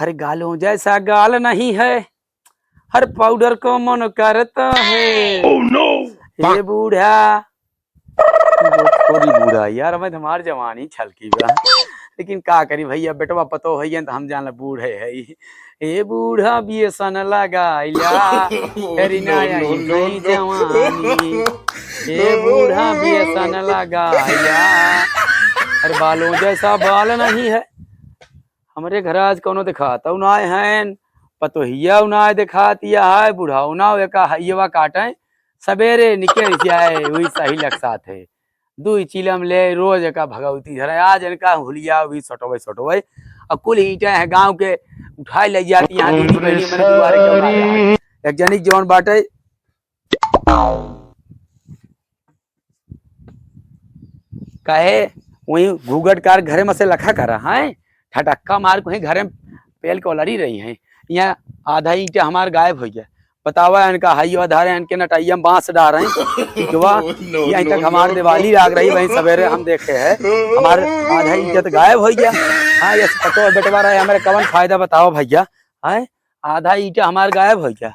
हर गालों जैसा गाल नहीं है, हर पाउडर को मन करता है। Oh no! ये बूढ़ा वो थोड़ी बूढ़ा यार, मैं हमार जवानी छलकी बा, लेकिन का करी भैया, बेटवा पतो है तो हम जान बूढ़े है। ए बूढ़ा बियसन लगाइला फेरी ना No, no, आई no, है जवानी। ए बूढ़ा बियसन लगाइला, हर बालों जैसा बाल नहीं है। हमारे घर आज कोनो दिखाता उनाए हैं, पतोहिया उनाए दिखातिया है, बुढ़ा उना का हइवा काटे सवेरे निकल जाए वही सही लग है। दुई चिलम ले रोज का भगवती धरे, आज इनका हुलिया भी सटोवे और कुल ईंटें है गांव के उठाए ले जाती यहाँ दीदी बहनी मैंने दुआरे के उनाए एक जनिक जौन बाटे कहे वही घूगट कार घरे में से लखा कर रहा है, ठटक्का मार कहीं घरे पेल को लड़ी रही है। यहाँ आधा ईंटे हमारे गायब हो गया, बतावा इनका हाइवा धारे इनके नटैया में बांस डाल रहे हैं। यहीं तक हमारे दिवाली लाग रही, वहीं सवेरे हम देखे है हमारे आधा इज्जत गायब हो गया। हाँ ये पतो बेटवा रहे हमारे कवन फायदा बताओ भैया, है आधा ईंटे हमारे गायब हो गया।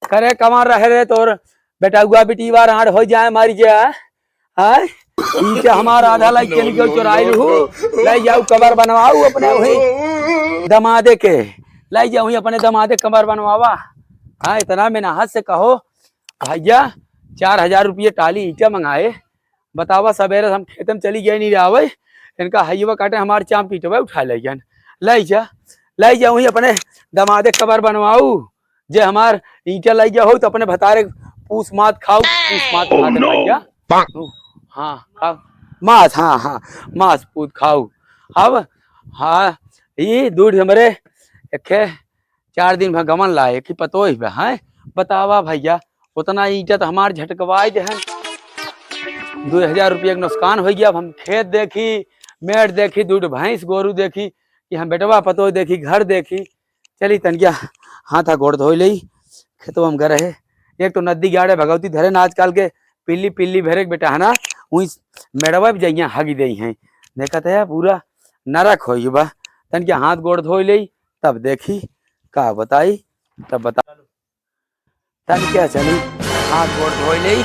करे कमान रहे रे तोर बेटा हुआ बेटीवा राड हो जाए मारी जाए, है ईंटे हमारा आधा लाइक के निकल चुराई लू, ले जाऊ कबर बनवाऊ अपने वही दमादे के, ले जाऊ अपने दमादे कबर बनवावा। हाँ इतना में हाथ से कहो भैया 4000 रुपये टाली ईंटा मंगाए, बतावा सवेरे हम खेत में चली गए नहीं रहा, इनका हईवा काटे हमारे चाम पीटवा उठा ले जान, ले जा वही अपने दमादे कबर बनवाऊ, जे हमार ईंटा ले जाओ तो अपने भतारे पूस मात खाओ, पूस मात खा दे भैया। हाँ खाओ मांस, हाँ हाँ मांस पूत खाओ। अब हाँ ये दूध हमारे एक 4 दिन में गमन लाए कि पतो ही है, बतावा भैया उतना ईंटा तो हमार झटकवाए दे 2000 रुपये का नुकसान हो गया। अब हम खेत देखी, मेड़ देखी, दूध भैंस गोरू देखी, कि हम बेटवा पतो देखी, घर देखी, चली तनिया हाथा गोड़ धो ली खेतो हम गए रहे। एक तो नदी गाड़े भगवती धरे न आजकल के पिल्ली पिल्ली भरे बेटा है ना, वही मेड़वा भी जाइए हगी दई हैं, देखा था पूरा नरक हो बा। तनिया हाथ गोड़ धो ली तब देखी का बताई, तब बता तन क्या चली हाथ गोड़ धो ली,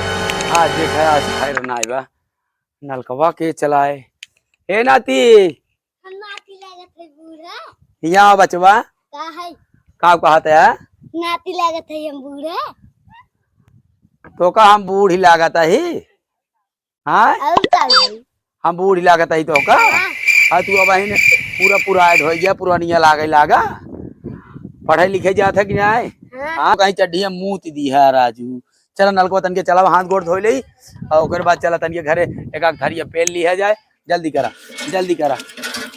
आज देखा आज खैर ना बा नलकवा के चलाए। हे नाती यहाँ बचवा का कहते है नाती लागत है हम बूढ़ा, तो का हम बूढ़ी लागत ही, हाँ हम बूढ़ी लागत ही तो का तू अब पूरा पुराइड हो गया, पुरानिया लागे लागा, पढ़े लिखे जात है कि नहीं? हाँ कहीं चड्ढिया मुँह दी है राजू। चला नलको तन के चला हाथ गोड़ धो ली और बाद चला तन के घरे एक धरिया पेल ली है जाए, जल्दी करा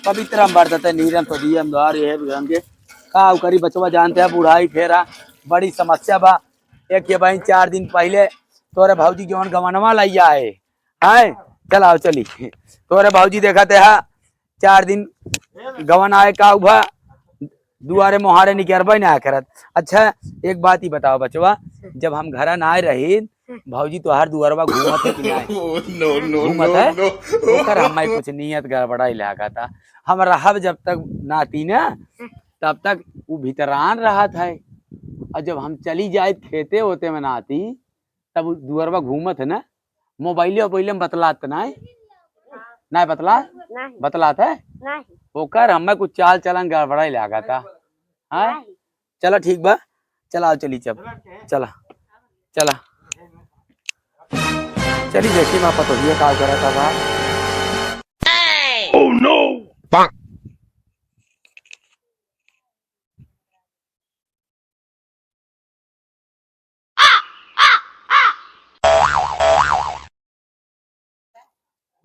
पवित्र बरतते नीरम तो दियम द्वार ये के का करी बचवा जानते हैं बुढ़ाई फेरा बड़ी समस्या बा। एक ये बहन 4 दिन पहले तोरे भाजी जवन गवनवा लैया है चलाओ चली तोरे भाजी देखा थे 4 दिन गवन आए का उभा दुआरे मोहारे निकरबे ना करत। अच्छा एक बात ही बताओ बचवा, जब हम घर ना आए रही भौजी तो हर दुआरवा घूमत है कि नहीं? घूमत है ओकर हमारी कुछ नियत गड़बड़ा लगा था। हम रहब जब तक नाती ना तब तक वो भीतरान रहा था, और जब हम चली जाए खेते होते में नाती तब दुआरवा घूमत है ना, मोबाइले में बतलात ना बतलात है ओकर हमें कुछ चाल चलन गड़बड़ा लगा था। हाँ चला ठीक बा, चला चली चला चली देखी माँ पतो ही का करा था बा। Oh no!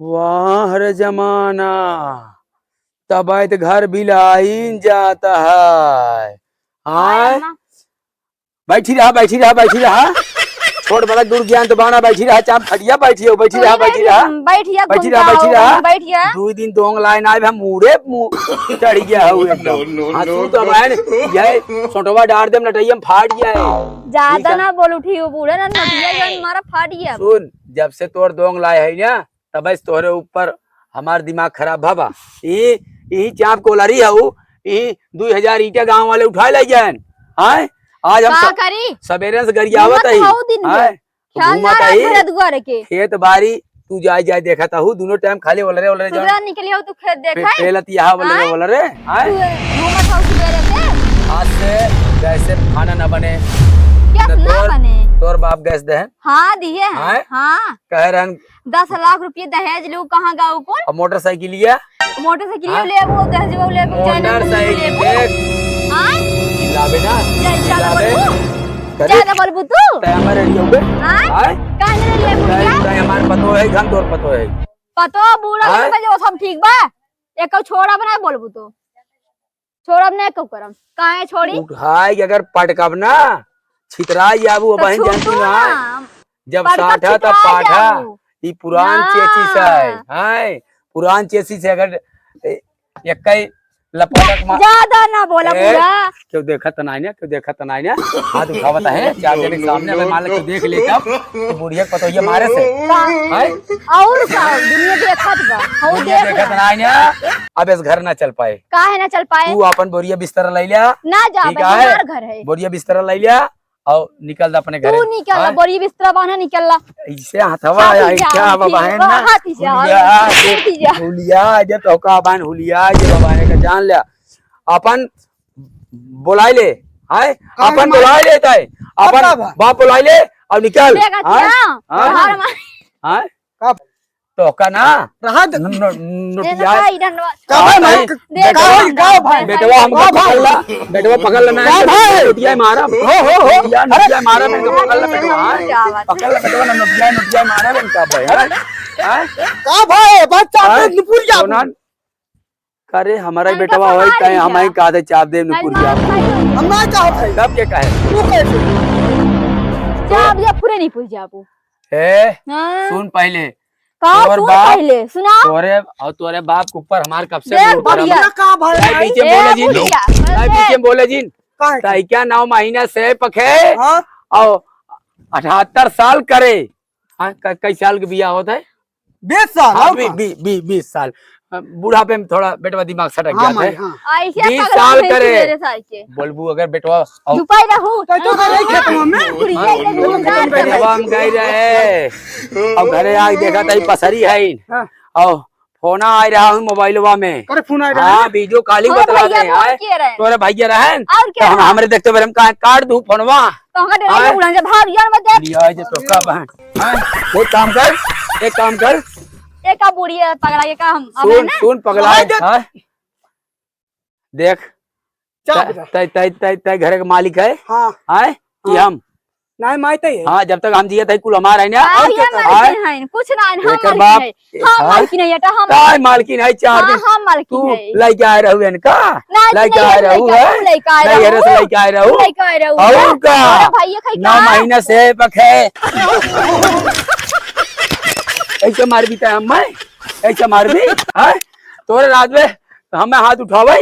वाह रे जमाना, तब घर बिलाइन जाता है। हाँ बैठी रहा छोड़ बड़ा दूर ज्ञान तो बाना बैठी रहा चाप खटिया बैठी रहा 2 दिन दोंग लाइन आए हम मुड़े चढ़ गया है एकदम। हाँ तू तो मैंने ये सोटवा डाल दे नटैया में फाट गया है, ज्यादा ना बोल उठी हो बूढ़ा ना नटिया हमारा फाट गया। सुन जब से तोर दोंग लाए है ना तब तोरे ऊपर हमार दिमाग खराब भाबा, यही चाप कोलरी है ये 2000 ईटा गांव वाले उठाए ले जाए। हाँ आज हम का करी सवेरे से गरियावत है। घूमत हऊ दिन भर। हाँ ख्याल ना घूमत रख है दुआर के खेत बारी तू जाए जाए देखा था दोनों टाइम खाली बोल रहे सुबह निकली हो तू खेत देखा है पहले यहाँ बोल रहे हाँ तू घूमत हऊ सवेरे से आज से जैसे खाना न बने क्या न ना बने तोर बाप गैस दे हाँ दिए हैं हाँ? हाँ कह रहे 10 लाख रुपये दहेज लो कहाँ गाँव कौन अब मोटरसाइकिल लिया मोटरसाइकिल हाँ? ले वो दहेज वो ले मोटरसाइकिल देख हाँ लावे ना लावे ज्यादा बोलबू तू तय हमारे रेडी हो गए हाँ हाँ कहने ले बुढ़िया तय हमारे पतो है घन तोर पतो है पतो बूढ़ा हाँ? के जो सब ठीक बा एक छोड़ा बना बोलबू तो छोड़ा बना कब करम काहे छोड़ी उठाए कि अगर पटकब ना छितराई आबू तो बहन जानती छूटू ना ना जब पटकब साठा तब छितरा पाठा जाबू। ये पुरान ना। चेची से है हाँ पुरान चेची से अगर एक कई लपटक मार ज्यादा ना बोला ए, बूढ़ा क्यों देखा तो नहीं ना क्यों देखा तो नहीं ना हाथ उठावत है चार जने के सामने अगर मान ले तू देख ले तब तो बुढ़िया को तो ये मारे से हैं और का दुनिया देखत बा हो बुढ़िया देख देखा तो नहीं ना अब इस घर ना चल पाए काहे ना चल पाए तू अपन बोरिया बिस्तर ले लिया ना जा ठीक है। हमार घर है बोरिया बिस्तर ले लिया और निकल अपने घर तू निकल बोरी बिस्तरा बांधा निकल ऐसे हथवा है क्या बहन ना हाथी जा हुलिया हाथी जा हुलिया जे तो का बहन हुलिया जे बहन का जान लिया अपन बुलाई ले हाय अपन बुलाई लेता है अपन बाप बुलाई ले और निकल देखा हाय क्या बाहर में हाय तो का ना रहा नोटिया बेटवा हमको पकड़ ला बेटवा पकड़ लेना है नोटिया मारा नोटिया मारा मैं तो पकड़ ला बेटवा पकड़ ला बेटवा नोटिया मारा मैं का भाई हाय का भाई बच्चा निपुर जा सोनन करे हमारा बेटवा होई तय हमाई का दे चाप दे नुपुरिया हम ना चाहत है कब के कहे तू कैसे जाब या पूरे नहीं पूछ जाबू ए हां सुन पहले का तोर सुन बाप- पहले सुना तोरे और तोरे बाप के ऊपर हमार कब से देख मुंह करम बढ़िया। का भाई ताई पीछे बोले जी बुढ़िया, ताई पीछे बोले जी का ताई क्या 9 महीना से पखे हां और 78 साल करे हाँ कई साल के बिया होता है 20 साल हाँ और का? 20 साल बुढ़ापे में थोड़ा बेटवा दिमाग सटक हां गया भाई है हां ऐसे 20 पगला साल भेज करे। मेरे साल के बोलबू अगर बेटवा और दुपाई रहू तो तो नहीं खेत में बुढ़िया के गुनगान कर बेटवा हम गए रहे और घरे आके देखा था पसरी है हां और फोन आ रहा हूँ मोबाइलवा में करे फोन आ रहा हाँ वीडियो कॉलिंग और बतला भैया दे फोन हैं किए रहे तोरे भैया रहन और तो क्या हम हमरे देखते हुए हम कहा काट दूं फोनवा तो हम डरा हाँ। उड़न से भाग यार मत देख लिया जे तो का बहन हाँ, एक काम कर एक का बुढ़िया पगला के का हम अब है सुन ना सुन पगला हाँ? देख चाप तय तय तय तय घर के मालिक है हां हैं कि हम नहीं मायते है हाँ जब तक हम जिए थे कुल हमारा है ना हाँ, और ये क्या मालकिन है कुछ ना हम एकर मालकिन बाप- है हम हाँ? मालकिन है ये हम ताय मालकिन है चार दिन हम मालकिन तू है लेके आए रहू इनका लेके आए रहू है लेके आए नहीं हेरे से लेके आए रहू लेके आए रहू और का अरे भैया खाई 9 महीना से पखे ऐसे मार भी हम मैं ऐसे मार भी हाँ तोरे रात में हमें हाथ उठावे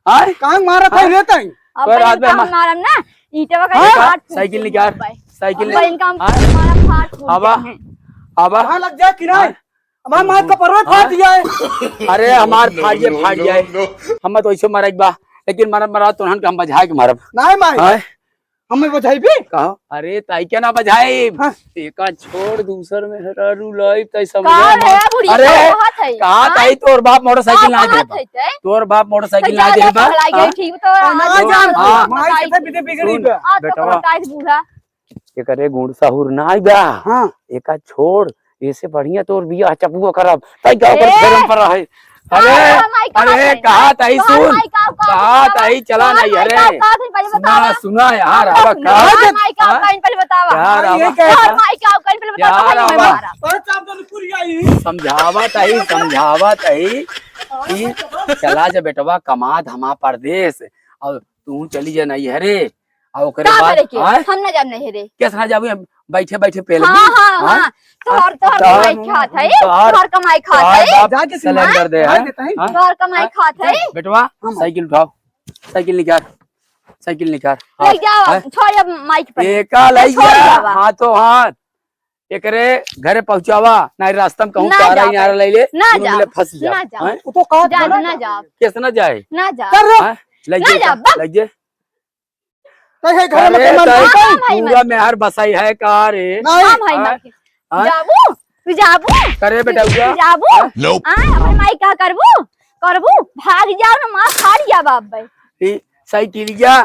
हाँ कहां मारा था रहता है अब तो रात में हम मारम ना ईंटवा का हाँ? फाट साइकिल निकाल साइकिल अब इनका हम हाँ? हमारा फाट फूट आवा गए हैं। आवा कहां लग जाए कि नहीं हमारा मां का पर्वत फाट दिया है अरे हमार फाट जाए हम तो ऐसे मरक बा लेकिन मरा तो हम हम बजाए के मारब नहीं माई हाँ? हमें बधाई भी कहो अरे ताई क्या ना बजाए हाँ। एका छोड़ दूसर में हरारू लाइव तई समझ कहाँ है बुढ़िया अरे कहाँ थे कहा ताई तोर बाप मोटरसाइकिल ना दे थे ते तोर बाप मोटरसाइकिल तो ना दे जा बा पगला गई ठीक तो ना जान हाँ। माई से तो बिते बिगड़ी सुन। बा आ तो बेटवा। पता है बूढ़ा एकरे गुण सहुर ना आई बा हां एका छोड़ ऐसे बढ़िया तोर बिया चपुआ करब ताई गांव पर ए! शर्म पर है अरे अरे कहा ताई सुन कहा ताई चला नहीं अरे सुना सुना यार आवा कहा यार ये आवा क्या यार आवा और चाप तो पूरी आई समझावत है कि चला जा बेटवा कमा धमा परदेश और तू चली जा नहीं हरे और ओकरे बाद आय हम ना जान नहीं रे कैसे ना जाबू बैठे बैठे पेले हाँ हाँ हाँ तोहर तोहर कमाई खात है तोहर कमाई खात है जाके सिलेंडर दे हाँ, हैं देता है। हाँ? तोहर कमाई खात है बेटवा साइकिल उठाओ साइकिल निकाल हाँ, ले जाओ हाँ? छोड़ अब माइक पर एका लई छोड़ जा जावा। हाथों हाथ एकरे घरे पहुंचावा ना रास्ता में कहूं ना तारा जाओ ही नारा ले ले ना दुनू जाओ मिले फंस जा ना जाओ हैं? वो तो कहा जा ना जाओ कैसे ना जाए ना जाओ कर रे हाँ? लग ना जा, बस। लग जे कहे घर में अरे कमर तय नहीं भाई पूरा मेहर बसाई है का रे हाँ नहीं भाई हाँ? मार के हाँ? जाबू तू जाबू करे बेटा तू हुआ जाबू अपने माई का करबू करबू भाग जाओ ना माँ फाड़ जा बाप भाई साइकिलिया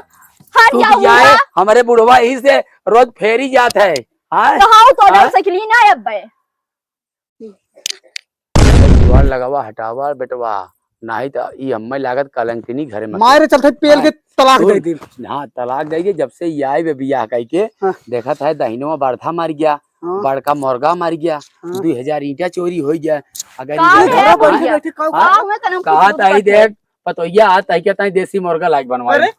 फाड़ टूट जाओ जाए हमारे बुढ़वा यही से रोज फेरी जात है हाँ तो हाउ तो हाँ? डर सकली ना अब भाई दीवार लगावा हटावा बेटवा नहीं तो ये अम्मा लागत कलंकिनी घरे में मारे चलते पेल के तलाक दे दी हाँ तलाक देगी जब से ये आए वे बियाह कह के हाँ। देखा था दहिनवा बड़था मार गया हाँ। बड़का मुर्गा मार गया हाँ। 2000 ईंटा चोरी हो गया अगर का ये है हाँ, बैठे बैठे गाँव में तने कहा ताई देख पतोया आ ताई के ताई देसी मुर्गा लाइक बनवाए अरे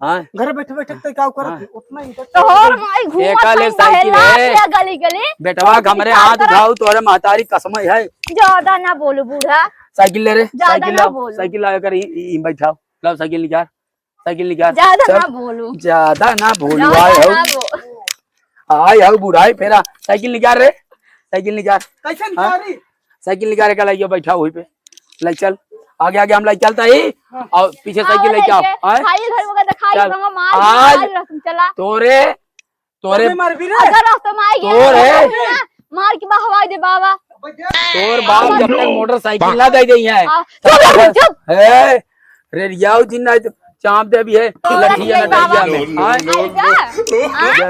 हाँ घर बैठे बैठे तो क्या हाँ। करत उतना ही तो और माई घूमत एका ले है साइकिल बहेला है। से गली गली बेटवा हमरे हाथ उठाओ तोरे महतारी कसम है ज्यादा ना बोलो बूढ़ा साइकिल ले रे ज्यादा साइकिल ना लाओ बोलो। साइकिल ला कर ई बैठाओ लाओ साइकिल निकाल ज्यादा चल। ना बोलो ज्यादा ना भूलू ज्यादा आए ना हो बोलो आए हो बुढ़ाई फेरा साइकिल निकाल रे साइकिल निकाल कैसे हाँ? निकाली साइकिल निकाल के लाइयो बैठा हुई पे ले चल आगे आगे हम लाइक चलता ही और पीछे साइकिल लेके आओ आए? खाली घर में दिखाई चल। दूंगा मार आज- मार रखम चला तोरे तोरे अबे मार भी रे अगर रास्ते में आई तोर है। गया मार के बहवा दे बाबा तोर बाप जब तक मोटरसाइकिल ना दे दी है चुप है रेडियाओ जिन ना चाप दे भी है लठिया नहीं बाबा। नटैया में हाँ?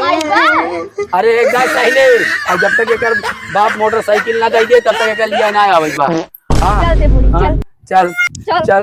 आईबा अरे एक गाय पहले और जब तक एकर बाप मोटरसाइकिल ना दे दे तब तक एकर लिया ना आवे बा हां चल से पूरी हाँ, चल चल चल चल